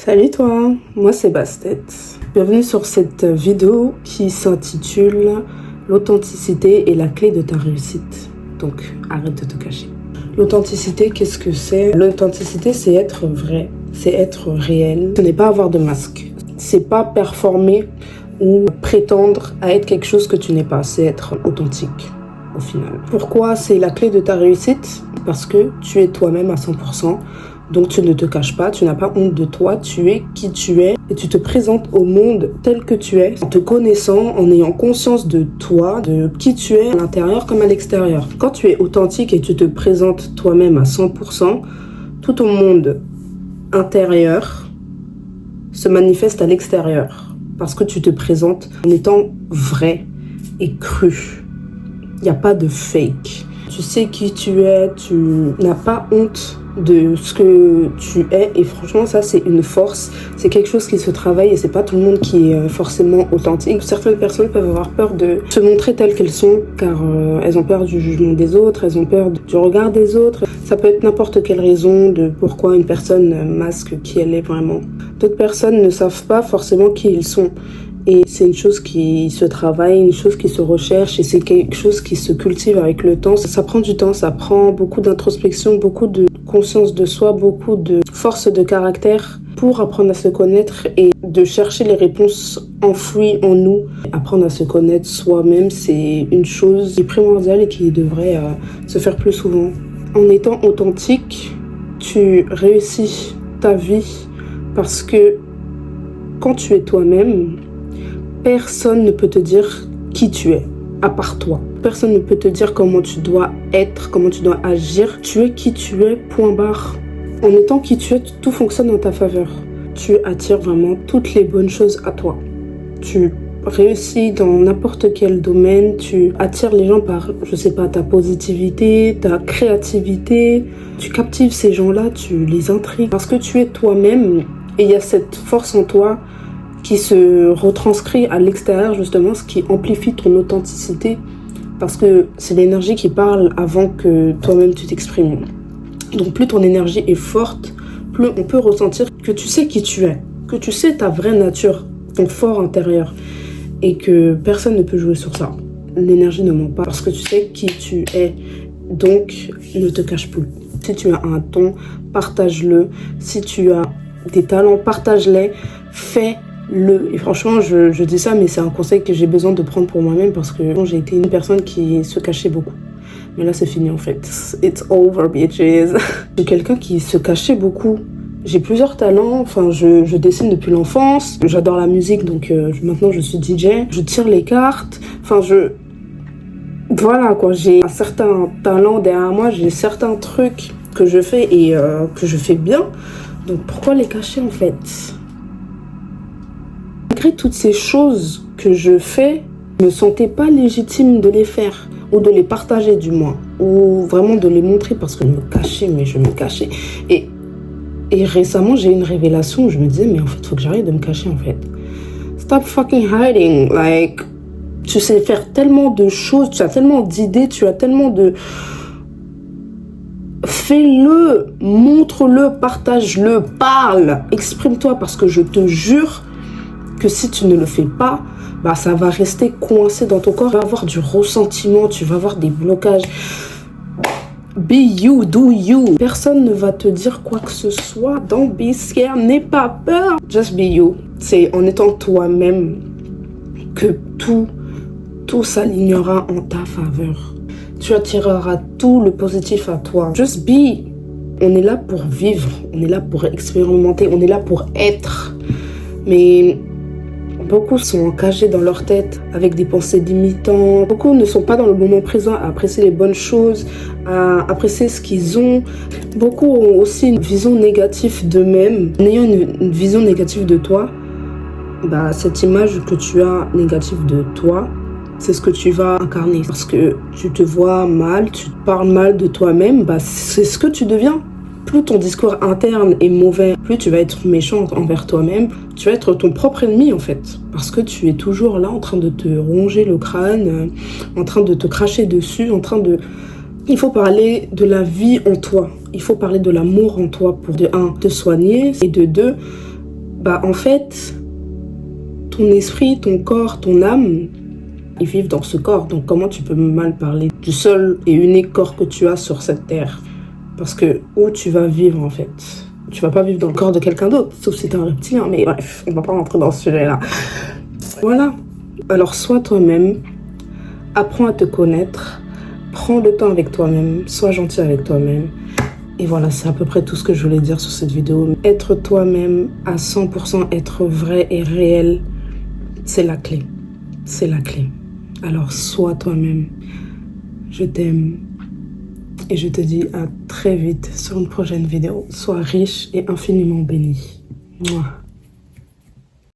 Salut toi, moi c'est Bastet. Bienvenue sur cette vidéo qui s'intitule L'authenticité est la clé de ta réussite. Donc arrête de te cacher. L'authenticité, qu'est-ce que c'est? L'authenticité, c'est être vrai, c'est être réel. Ce n'est pas avoir de masque. C'est pas performer ou prétendre à être quelque chose que tu n'es pas. C'est être authentique au final. Pourquoi c'est la clé de ta réussite? Parce que tu es toi-même à 100%. Donc tu ne te caches pas, tu n'as pas honte de toi, tu es qui tu es et tu te présentes au monde tel que tu es, en te connaissant, en ayant conscience de toi, de qui tu es à l'intérieur comme à l'extérieur. Quand tu es authentique et tu te présentes toi-même à 100%, tout ton monde intérieur se manifeste à l'extérieur parce que tu te présentes en étant vrai et cru. Il n'y a pas de fake. Tu sais qui tu es, tu n'as pas honte de ce que tu es et franchement ça c'est une force, c'est quelque chose qui se travaille et c'est pas tout le monde qui est forcément authentique. Certaines personnes peuvent avoir peur de se montrer telles qu'elles sont car elles ont peur du jugement des autres, elles ont peur du regard des autres. Ça peut être n'importe quelle raison de pourquoi une personne masque qui elle est vraiment. D'autres personnes ne savent pas forcément qui ils sont. Et c'est une chose qui se travaille, une chose qui se recherche et c'est quelque chose qui se cultive avec le temps. Ça prend du temps, ça prend beaucoup d'introspection, beaucoup de conscience de soi, beaucoup de force de caractère pour apprendre à se connaître et de chercher les réponses enfouies en nous. Apprendre à se connaître soi-même, c'est une chose qui est primordiale et qui devrait se faire plus souvent. En étant authentique, tu réussis ta vie parce que quand tu es toi-même, personne ne peut te dire qui tu es, à part toi. Personne ne peut te dire comment tu dois être, comment tu dois agir. Tu es qui tu es, point barre. En étant qui tu es, tout fonctionne en ta faveur. Tu attires vraiment toutes les bonnes choses à toi. Tu réussis dans n'importe quel domaine. Tu attires les gens par, je sais pas, ta positivité, ta créativité. Tu captives ces gens-là, tu les intrigues. Parce que tu es toi-même et il y a cette force en toi qui se retranscrit à l'extérieur justement, ce qui amplifie ton authenticité parce que c'est l'énergie qui parle avant que toi-même tu t'exprimes. Donc plus ton énergie est forte, plus on peut ressentir que tu sais qui tu es, que tu sais ta vraie nature, ton fort intérieur et que personne ne peut jouer sur ça. L'énergie ne ment pas parce que tu sais qui tu es, donc ne te cache plus. Si tu as un don, partage-le. Si tu as des talents, partage-les, fais-le. Et franchement, je dis ça, mais c'est un conseil que j'ai besoin de prendre pour moi-même parce que j'ai été une personne qui se cachait beaucoup. Mais là, c'est fini en fait. It's over, bitches. Je suis quelqu'un qui se cachait beaucoup. J'ai plusieurs talents. Enfin, je dessine depuis l'enfance. J'adore la musique, donc maintenant je suis DJ. Je tire les cartes. Enfin, voilà quoi. J'ai un certain talent derrière moi. J'ai certains trucs que je fais et que je fais bien. Donc pourquoi les cacher en fait? Malgré toutes ces choses que je fais, je ne me sentais pas légitime de les faire, ou de les partager du moins, ou vraiment de les montrer parce que je me cachais. Et récemment, j'ai eu une révélation où je me disais, mais en fait, il faut que j'arrête de me cacher en fait. Stop fucking hiding, like, tu sais faire tellement de choses, tu as tellement d'idées, tu as tellement de... Fais-le, montre-le, partage-le, parle, exprime-toi parce que je te jure que si tu ne le fais pas, bah ça va rester coincé dans ton corps. Tu vas avoir du ressentiment, tu vas avoir des blocages. Be you, do you. Personne ne va te dire quoi que ce soit. Don't be scared, n'aie pas peur. Just be you. C'est en étant toi-même que tout s'alignera en ta faveur. Tu attireras tout le positif à toi. Just be. On est là pour vivre, on est là pour expérimenter, on est là pour être. Mais beaucoup sont encagés dans leur tête avec des pensées limitantes. Beaucoup ne sont pas dans le moment présent à apprécier les bonnes choses, à apprécier ce qu'ils ont. Beaucoup ont aussi une vision négative d'eux-mêmes. En ayant une vision négative de toi, bah, cette image que tu as négative de toi, c'est ce que tu vas incarner. Parce que tu te vois mal, tu parles mal de toi-même, bah, c'est ce que tu deviens. Plus ton discours interne est mauvais, plus tu vas être méchant envers toi-même. Tu vas être ton propre ennemi en fait. Parce que tu es toujours là en train de te ronger le crâne, en train de te cracher dessus, en train de... Il faut parler de la vie en toi. Il faut parler de l'amour en toi pour de 1, te soigner et de 2, Bah en fait, ton esprit, ton corps, ton âme, ils vivent dans ce corps. Donc comment tu peux mal parler du seul et unique corps que tu as sur cette terre? Parce que où tu vas vivre en fait? Tu vas pas vivre dans le corps de quelqu'un d'autre, sauf si t'es un reptilien. Mais bref, on va pas rentrer dans ce sujet-là. Voilà. Alors sois toi-même, apprends à te connaître, prends le temps avec toi-même, sois gentil avec toi-même. Et voilà, c'est à peu près tout ce que je voulais dire sur cette vidéo. Être toi-même à 100%, être vrai et réel, c'est la clé. C'est la clé. Alors sois toi-même. Je t'aime. Et je te dis à très vite sur une prochaine vidéo. Sois riche et infiniment béni. Mouah.